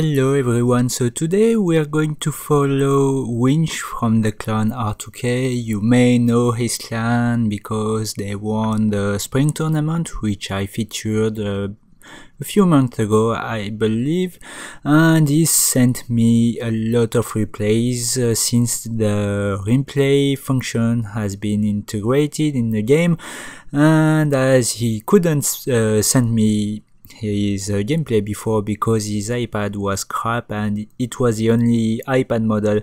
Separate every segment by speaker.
Speaker 1: Hello everyone, so today we are going to follow Winch from the clan R2K. You may know his clan because they won the spring tournament, which I featured a few months ago, I believe, and he sent me a lot of replays since the replay function has been integrated in the game, and as he couldn't send me his gameplay before because his iPad was crap and it was the only iPad model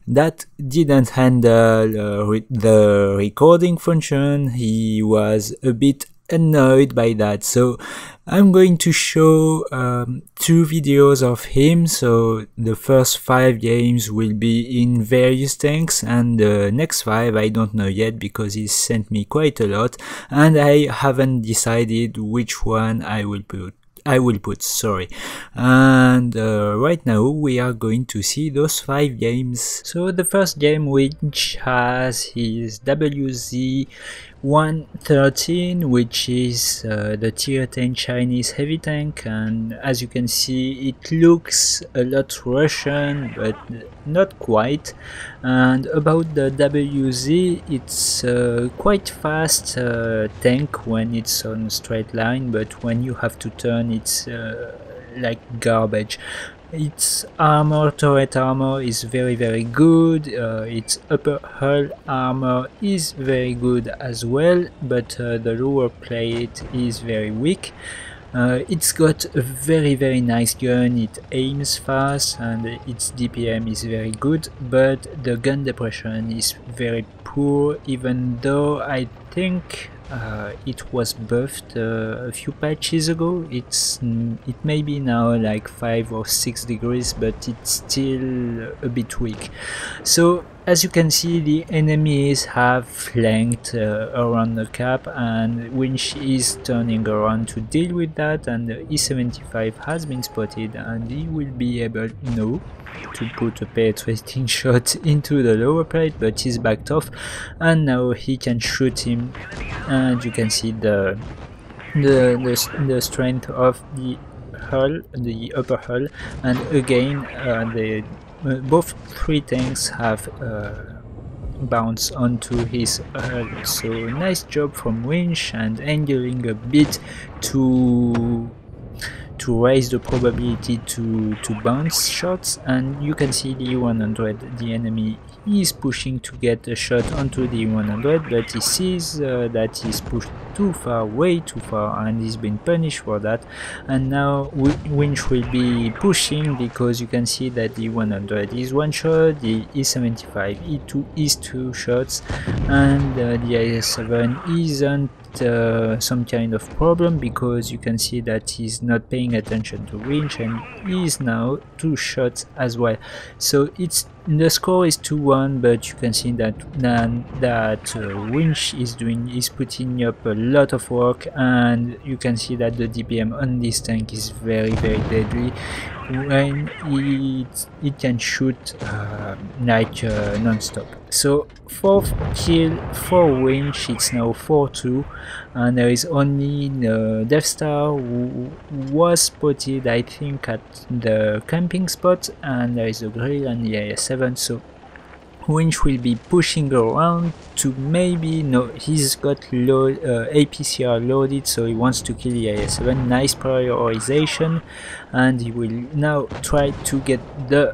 Speaker 1: that didn't handle the recording function. He was a bit annoyed by that, so I'm going to show 2 videos of him. So the first 5 games will be in various tanks, and the next 5 I don't know yet because he sent me quite a lot and I haven't decided which one I will put, sorry. And right now we are going to see those 5 games. So the first game, which has his WZ113, which is the tier 10 Chinese heavy tank, and as you can see it looks a lot Russian but not quite. And about the WZ, it's quite fast tank when it's on straight line, but when you have to turn it's like garbage. Its armor, turret armor, is very good. Its upper hull armor is very good as well, but the lower plate is very weak. It's got a very nice gun, it aims fast and its DPM is very good, but the gun depression is very poor, even though I think it was buffed a few patches ago. It may be now like 5 or 6 degrees, but it's still a bit weak. So as you can see, the enemies have flanked around the cap, and Winch is turning around to deal with that, and the E75 has been spotted and he will be able now to put a penetrating shot into the lower plate, but he's backed off and now he can shoot him, and you can see the strength of the hull, the upper hull, and again both 3 tanks have bounced onto his hull. So nice job from Winch, and angling a bit to raise the probability to bounce shots. And you can see the E100, the enemy is pushing to get a shot onto the E100, but he sees that he's pushed too far, way too far, and he's been punished for that. And now Winch will be pushing because you can see that the E100 is 1 shot, the E75 is 2 shots, and the IS-7 isn't some kind of problem because you can see that he's not paying attention to Winch and he is now 2 shots as well. So the score is 2-1, but you can see that Winch is putting up a lot of work, and you can see that the DPM on this tank is very deadly when it can shoot like non-stop. So 4th kill for Winch, it's now 4-2, and there is only the Death Star who was spotted, I think, at the camping spot, and there is a grill and the IS-7. So Winch will be pushing around to maybe, no, he's got APCR loaded, so he wants to kill the IS-7. Nice prioritization, and he will now try to get the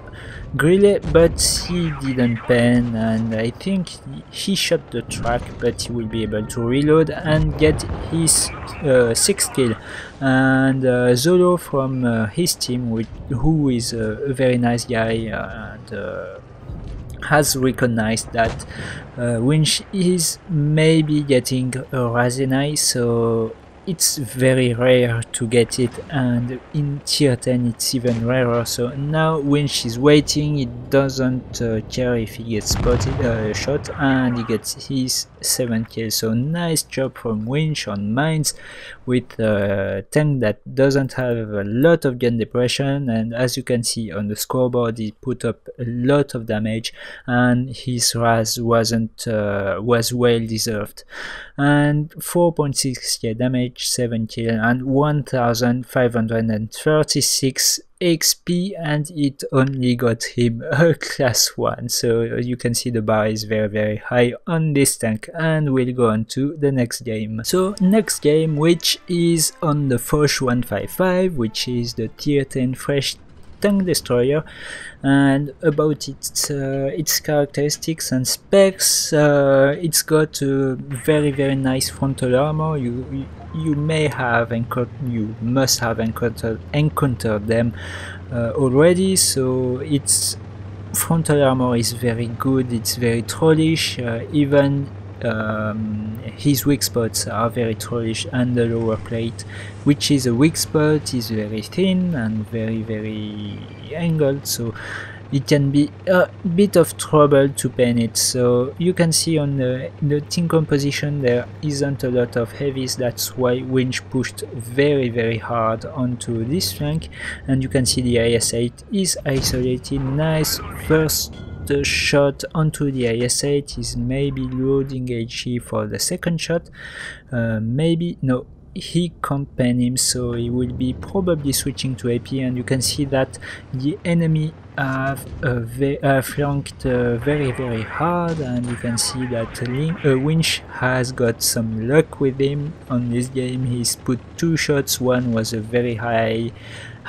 Speaker 1: grille, but he didn't pen, and I think he shot the track, but he will be able to reload and get his 6th kill. And Zolo from his team, who is a very nice guy, and has recognized that Winch is maybe getting a Rasenai, so it's very rare to get it, and in tier 10 it's even rarer. So now Winch is waiting, he doesn't care if he gets spotted, shot, and he gets his 7th kill. So nice job from Winch on mines with a tank that doesn't have a lot of gun depression, and as you can see on the scoreboard, he put up a lot of damage and his RAS was well deserved. And 4.6k damage damage, 7 kill, and 1536 XP, and it only got him a class 1. So you can see the bar is very high on this tank, and we'll go on to the next game. So next game, which is on the Foch 155, which is the tier 10 fresh tank destroyer. And about its characteristics and specs, it's got a very nice frontal armor. You must have encountered them already. So its frontal armor is very good. It's very trollish. Even his weak spots are very trollish, and the lower plate, which is a weak spot, is very thin and very angled, so it can be a bit of trouble to pen it. So you can see on the team composition there isn't a lot of heavies. That's why Winch pushed very hard onto this flank, and you can see the IS-8 is isolated. Nice first shot onto the IS-8 is maybe loading HE for the second shot. Maybe no, he can't pen him, so he will be probably switching to AP, and you can see that the enemy have flanked very hard, and you can see that Winch has got some luck with him on this game. He's put 2 shots, one was a very high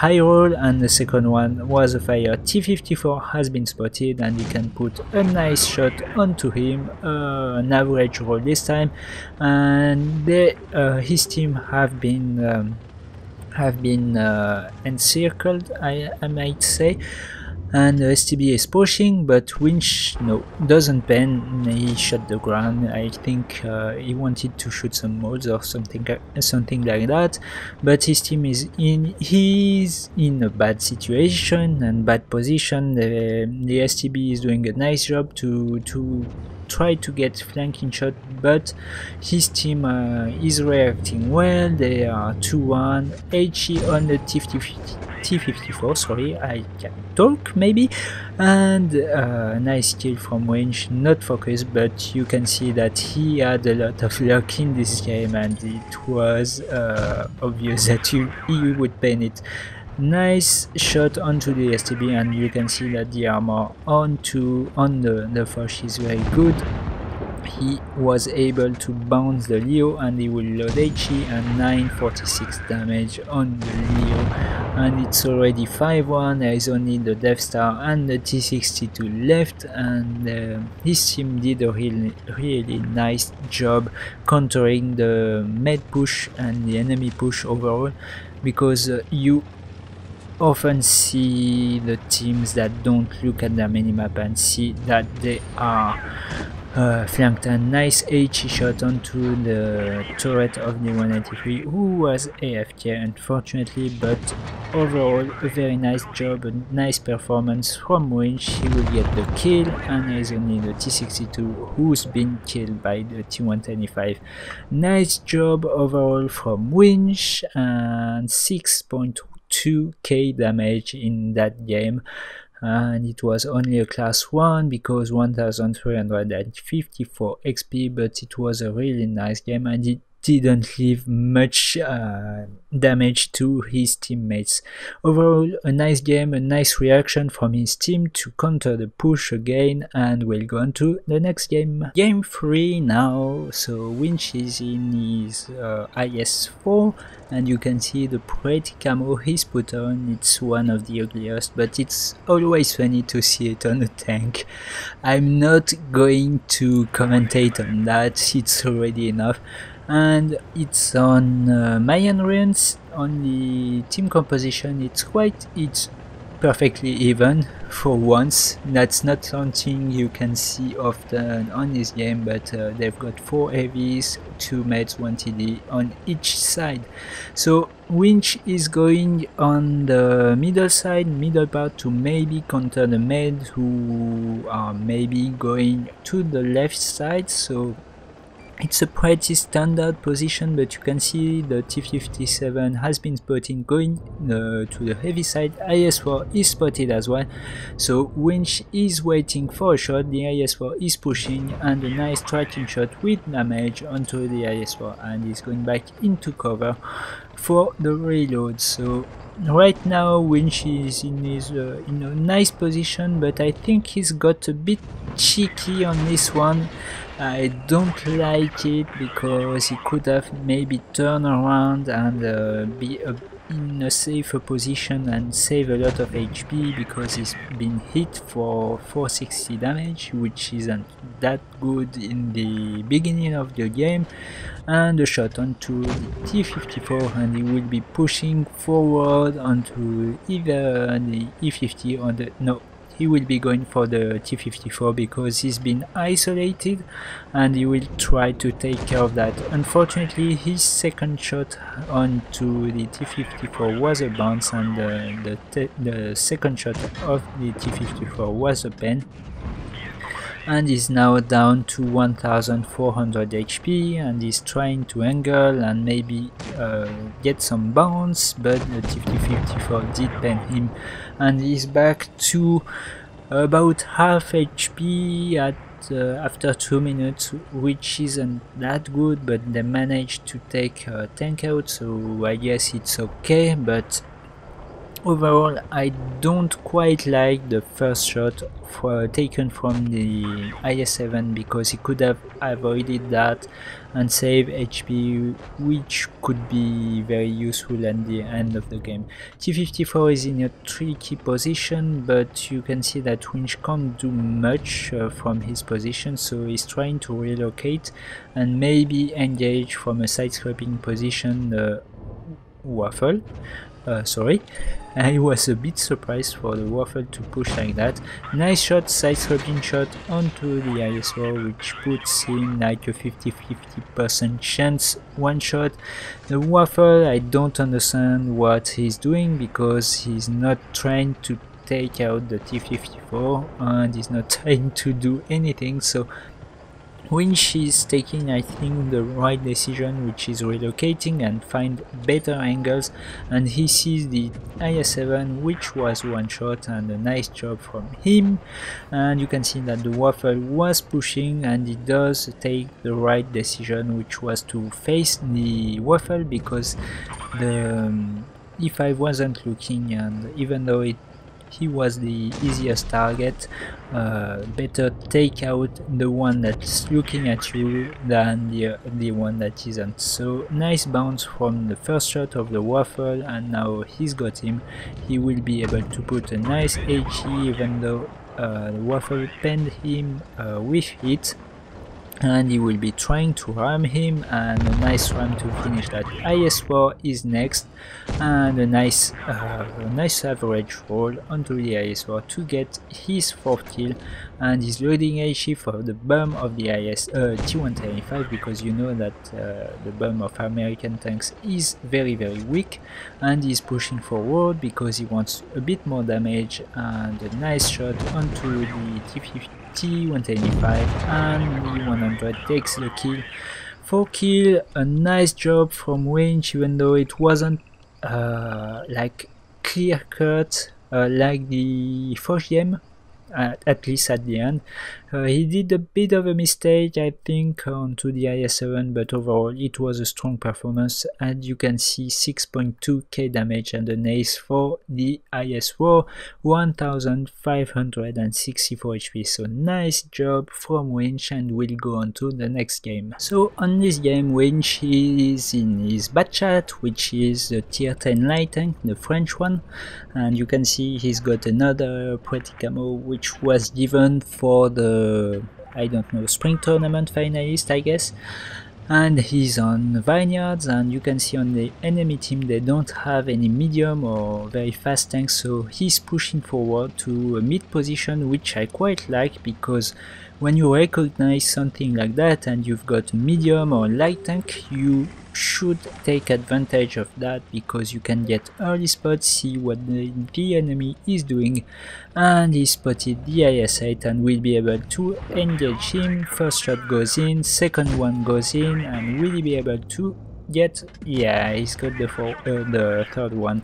Speaker 1: roll and the second one was a fire. T54 has been spotted, and you can put a nice shot onto him, an average roll this time, and his team have been encircled, I might say, and STB is pushing, but Winch doesn't pen. He shot the ground. I think he wanted to shoot some mods or something like that, but his team he's in a bad situation and bad position. The STB is doing a nice job to try to get flanking shot, but his team is reacting well. They are 2-1, HE on the T54, sorry, I can talk maybe, and nice kill from Winch, not focused, but you can see that he had a lot of luck in this game, and it was obvious that he would pen it. Nice shot onto the STB, and you can see that the armor on the Foch is very good. He was able to bounce the Leo, and he will load HE, and 946 damage on the Leo, and it's already 5-1. There is only the Death Star and the T62 left, and his team did a really nice job countering the med push and the enemy push overall, because you often see the teams that don't look at their minimap and see that they are flanked. A nice HE shot onto the turret of the 183, who was AFK unfortunately, but overall a very nice job, a nice performance from Winch. He will get the kill, and there is only the T62 who's been killed by the T125. Nice job overall from Winch, and 6.2k damage in that game, and it was only a class 1 because 1354 XP, but it was a really nice game, and it didn't leave much damage to his teammates. Overall, a nice game, a nice reaction from his team to counter the push again, and we'll go on to the next game. Game 3 now. So Winch is in his IS-4, and you can see the pretty camo he's put on. It's one of the ugliest, but it's always funny to see it on a tank. I'm not going to commentate on that, it's already enough. And it's on Mayan ruins. On the team composition, it's perfectly even for once. That's not something you can see often on this game, but they've got 4 heavies, 2 meds, 1 TD on each side. So Winch is going on the middle part to maybe counter the meds who are maybe going to the left side. So It's a pretty standard position, but you can see the T-57 has been spotted going to the heavy side. IS-4 is spotted as well, so Winch is waiting for a shot. The IS-4 is pushing, and a nice tracking shot with damage onto the IS-4, and he's going back into cover for the reload. So right now Winch is in a nice position, but I think he's got a bit cheeky on this one. I don't like it because he could have maybe turned around and be in a safer position and save a lot of HP, because he's been hit for 460 damage, which isn't that good in the beginning of the game. And a shot onto the T-54, and he will be pushing forward onto either the E-50 or the... no, he will be going for the T-54 because he's been isolated, and he will try to take care of that. Unfortunately, his second shot onto the T-54 was a bounce, and the second shot of the T-54 was a pen, and is now down to 1400 HP, and is trying to angle and maybe get some bounce, but the T-54 did pen him, and he's back to about half HP at after 2 minutes, which isn't that good, but they managed to take a tank out, so I guess it's okay. But overall, I don't quite like the first shot taken from the IS-7, because he could have avoided that and save HP, which could be very useful at the end of the game. T-54 is in a tricky position, but you can see that Winch can't do much from his position, so he's trying to relocate and maybe engage from a side-scraping position the Waffle. Sorry, I was a bit surprised for the Waffle to push like that. Nice shot, side-scraping shot onto the IS-4, which puts him like a 50-50% chance one shot. The Waffle, I don't understand what he's doing, because he's not trying to take out the T-54 and he's not trying to do anything, so Winch is taking, I think, the right decision, which is relocating and find better angles, and he sees the IS-7, which was one shot, and a nice job from him. And you can see that the Waffle was pushing, and he does take the right decision, which was to face the Waffle, because the E5 wasn't looking, and even though he was the easiest target, better take out the one that's looking at you than the one that isn't. So nice bounce from the first shot of the Waffle, and now he's got him. He will be able to put a nice HE, even though the Waffle penned him with it, and he will be trying to ram him, and a nice ram to finish that. IS-4 is next, and a nice average roll onto the IS-4 to get his 4th kill, and he's loading HE for the bum of the T-135, because you know that the bum of American tanks is very weak, and he's pushing forward because he wants a bit more damage. And a nice shot onto the T-135, and the 100 takes the kill. 4 kill, a nice job from Winch, even though it wasn't like clear cut like the first game, at least at the end. He did a bit of a mistake, I think, onto the IS-7, but overall it was a strong performance, and you can see 6.2k damage and an ace for the IS-4, 1564 HP. So nice job from Winch, and we'll go on to the next game. So on this game, Winch is in his bad chat, which is the tier 10 light tank, the French one, and you can see he's got another pretty camo, which was given for the I don't know, spring tournament finalist, I guess. And he's on Vineyards, and you can see on the enemy team they don't have any medium or very fast tanks, so he's pushing forward to a mid position, which I quite like, because when you recognize something like that and you've got a medium or light tank, you should take advantage of that, because you can get early spots, see what the enemy is doing, and he spotted the IS-8 and will be able to engage him. First shot goes in, second one goes in, and will he be able to get, yeah, he's got the third one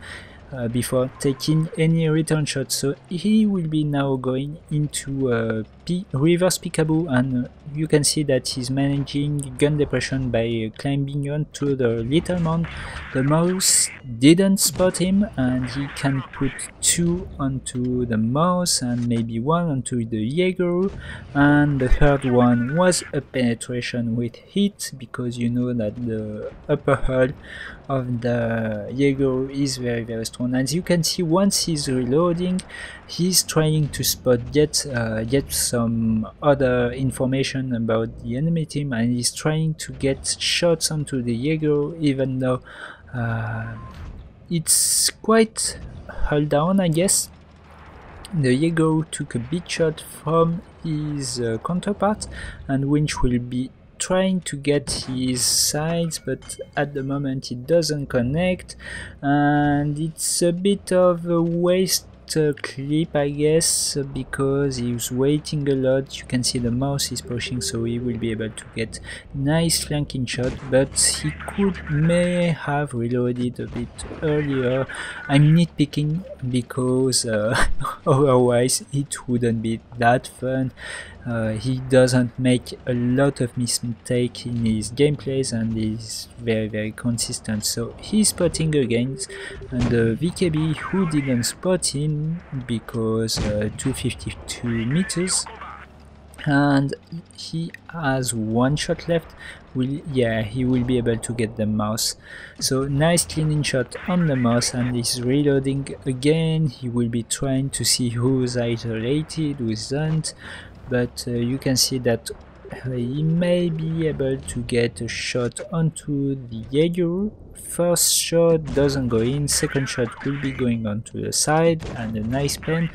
Speaker 1: before taking any return shot. So he will be now going into reverse peekaboo, and you can see that he's managing gun depression by climbing onto the little mound. The mouse didn't spot him, and he can put 2 onto the mouse and maybe 1 onto the Jaeger, and the third one was a penetration with hit, because you know that the upper hull of the Jaeger is very strong. As you can see, once he's reloading, he's trying to spot get some other information about the enemy team, and he's trying to get shots onto the Jaeger, even though it's quite hull down, I guess. The Jaeger took a big shot from his counterpart, and Winch will be trying to get his sides, but at the moment it doesn't connect, and it's a bit of a waste clip, I guess, because he's waiting a lot. You can see the mouse is pushing, so he will be able to get nice flanking shot, but he may have reloaded a bit earlier. I'm nitpicking because otherwise it wouldn't be that fun. He doesn't make a lot of mistakes in his gameplays, and is very consistent. So he's spotting against the VKB, who didn't spot him because 252 meters, and he has 1 shot left. He will be able to get the mouse. So nice cleaning shot on the mouse, and he's reloading again. He will be trying to see who's isolated, who isn't, but you can see that he may be able to get a shot onto the Jaeger. First shot doesn't go in, second shot will be going onto the side, and a nice pen.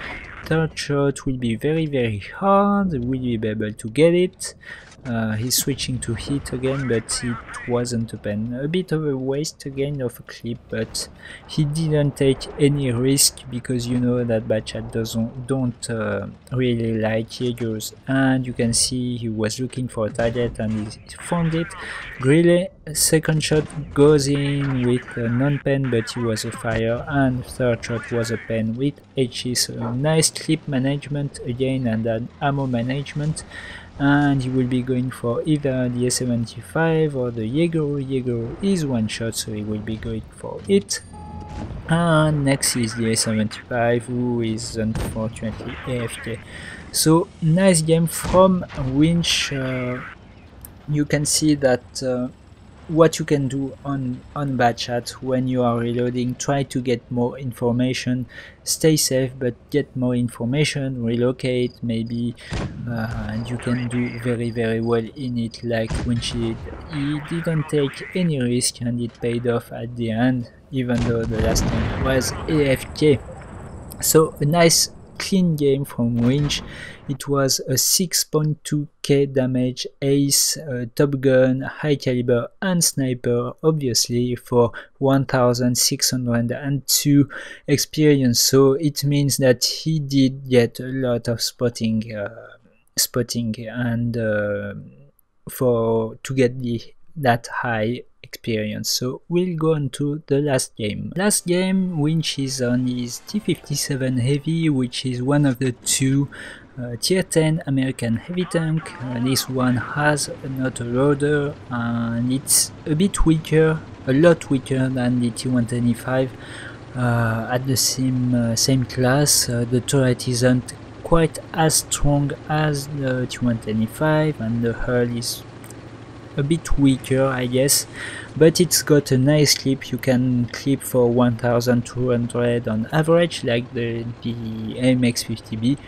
Speaker 1: Third shot will be very hard. Will he be able to get it? He's switching to hit again, but it wasn't a pen. A bit of a waste again of a clip, but he didn't take any risk, because you know that Bachat don't really like Jaegers. And you can see he was looking for a target and he found it. Grillet, second shot goes in with a non-pen, but he was a fire, and third shot was a pen with HE. So nice clip management again, and an ammo management. And he will be going for either the A75 or the Jaeger. Jaeger is 1 shot, so he will be going for it. And next is the A75, who is unfortunately AFK. So nice game from Winch. You can see that what you can do on Bachat when you are reloading. Try to get more information, stay safe, but get more information, relocate maybe, and you can do very well in it, like Winch did. He didn't take any risk, and it paid off at the end, even though the last time was AFK. So a nice clean game from Winch. It was a 6.2k damage, ace, top gun, high caliber and sniper, obviously, for 1602 experience. So it means that he did get a lot of spotting and to get that high experience. So we'll go on to the last game. Winch is on his T57 Heavy, which is one of the 2 tier 10 American heavy tank. This one has an autoloader, and it's a bit weaker, a lot weaker than the T125. At the same class, the turret isn't quite as strong as the T125, and the hull is a bit weaker, I guess, but it's got a nice clip. You can clip for 1200 on average, like the AMX50B,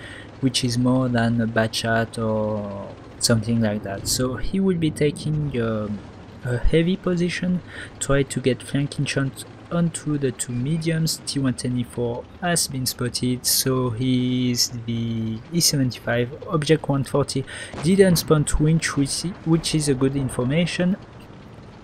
Speaker 1: which is more than a Bachat or something like that. So he will be taking a heavy position, try to get flanking shots onto the 2 mediums. T124 has been spotted, so he's the E75. Object 140 didn't spawn Winch, which is a good information.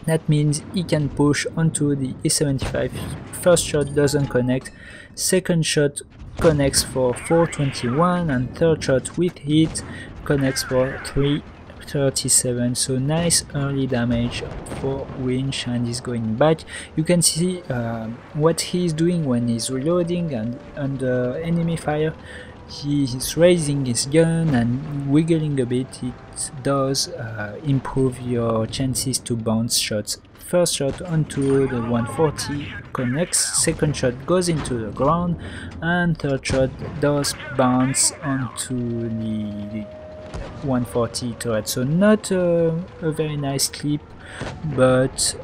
Speaker 1: That means he can push onto the E75. First shot doesn't connect, second shot connects for 421, and third shot with hit connects for 337. So nice early damage for Winch, and he's going back. You can see what he's doing when he's reloading and under enemy fire. He is raising his gun and wiggling a bit. It does improve your chances to bounce shots. First shot onto the 140 connects, second shot goes into the ground, and third shot does bounce onto the 140 turret. So not a very nice clip, but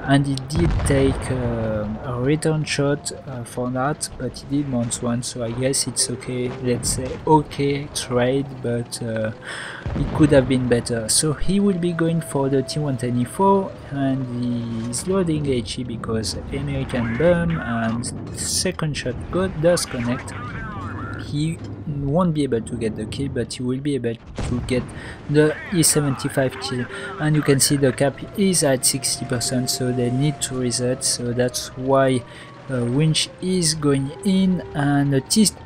Speaker 1: and he did take a return shot for that, but he did bounce one, so I guess it's okay. Let's say okay trade, but it could have been better. So he will be going for the T124, and he's loading HE because American bomb, and second shot does connect. He won't be able to get the kill, but he will be able to get the E75 kill, and you can see the cap is at 60%, so they need to reset. So that's why Winch is going in, and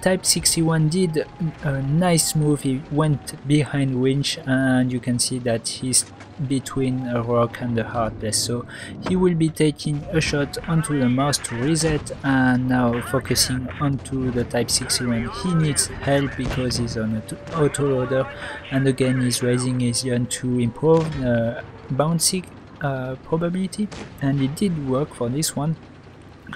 Speaker 1: Type 61 did a nice move. He went behind Winch, and you can see that he's between a rock and a hard place, so he will be taking a shot onto the mouse to reset, and now focusing onto the Type 61. He needs help because he's on an autoloader, and again he's raising his gun to improve bouncing probability, and it did work for this one,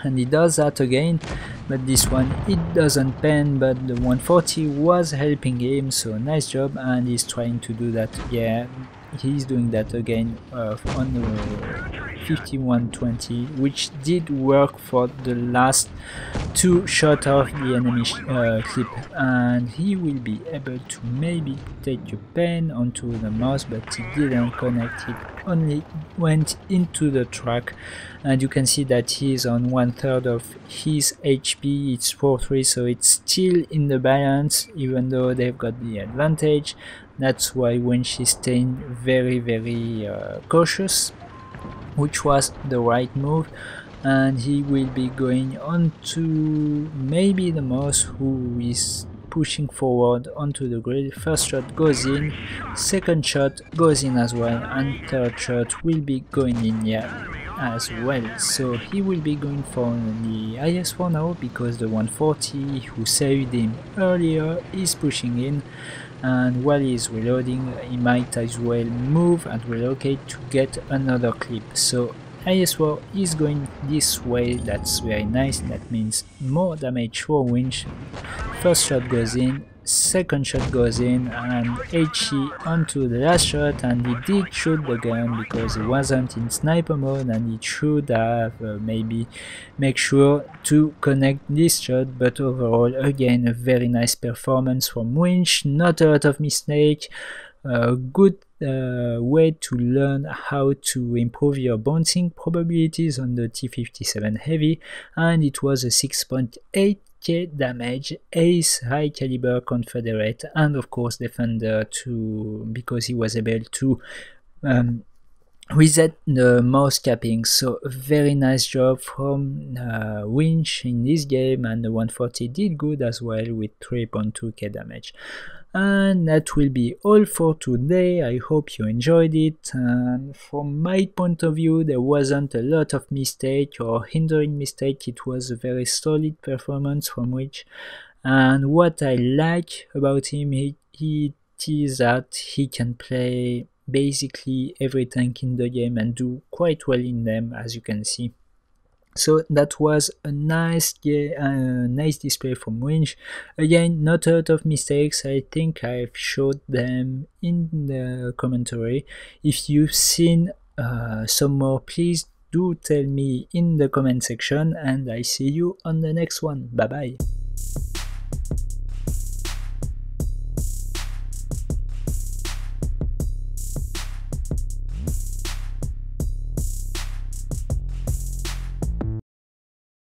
Speaker 1: and he does that again, but this one it doesn't pen, but the 140 was helping him, so nice job. And he's trying to do that, yeah, he's doing that again on the 5120, which did work for the last two shots of the enemy clip, and he will be able to maybe take a pen onto the mouse, but he didn't connect, it only went into the track, and you can see that he's on 1/3 of his HP. It's 4-3, so it's still in the balance, even though they've got the advantage. That's why Winch is staying very cautious, which was the right move, and he will be going on to maybe the mouse, who is pushing forward onto the grid. First shot goes in, second shot goes in as well, and third shot will be going in, yeah, as well. So he will be going for the IS-4 now, because the 140 who saved him earlier is pushing in, and while he's reloading he might as well move and relocate to get another clip. So IS-4 is going this way, that's very nice. That means more damage for Winch. First shot goes in, second shot goes in, and HE onto the last shot, and he did shoot the gun because he wasn't in sniper mode, and he should have maybe make sure to connect this shot. But overall, again, a very nice performance from Winch, not a lot of mistake, a good way to learn how to improve your bouncing probabilities on the T57 Heavy, and it was a 6.8k damage, ace, high caliber Confederate, and of course defender too, because he was able to reset the mouse capping. So a very nice job from Winch in this game, and the 140 did good as well with 3.2k damage. And that will be all for today. I hope you enjoyed it, and from my point of view there wasn't a lot of mistake or hindering mistake. It was a very solid performance from Winch, and what I like about him is that he can play basically every tank in the game and do quite well in them, as you can see. So that was a nice display from Winch. Again, not a lot of mistakes. I think I've showed them in the commentary. If you've seen some more, please do tell me in the comment section, and I see you on the next one. Bye bye.